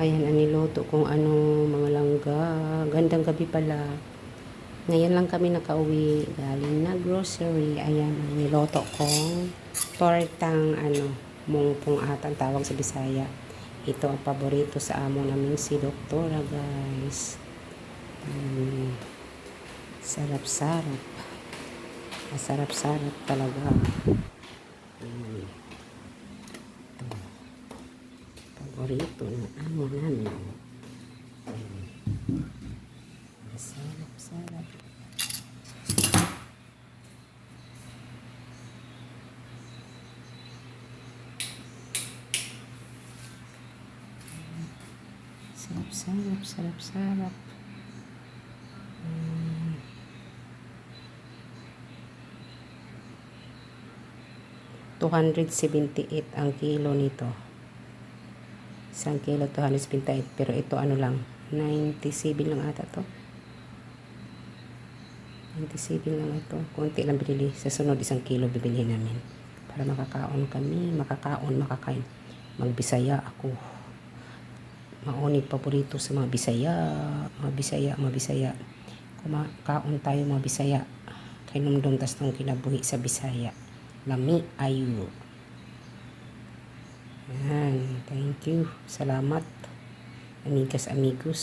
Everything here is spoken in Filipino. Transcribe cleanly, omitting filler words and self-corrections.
Ayan, ang niluto kung ano, mga langga. Gandang gabi pala. Ngayon lang kami nakauwi galing na grocery. Ayan, ang niluto kong tortang mungpong atang tawag sa Bisaya. Ito ang paborito sa amo namin si Doktora, guys. Sarap-sarap. Masarap-sarap talaga. Paborito ng amo namin. Masarap-sarap. Sarap-sarap, sarap-sarap. 278 ang kilo nito. Isang kilo 278, pero ito ano lang, 97 lang ata to. 97 lang ito. Konti lang binili. Sa sunod isang kilo bibili namin. Para makakaon kami, makakain. Magbisaya ako. Mauni paborito sa mga Bisaya. Kumakaon tayo mga Bisaya. Kay numdum tas nung kinabuhi sa Bisaya. Lami ayo. Yan, thank you. Salamat. Amigos.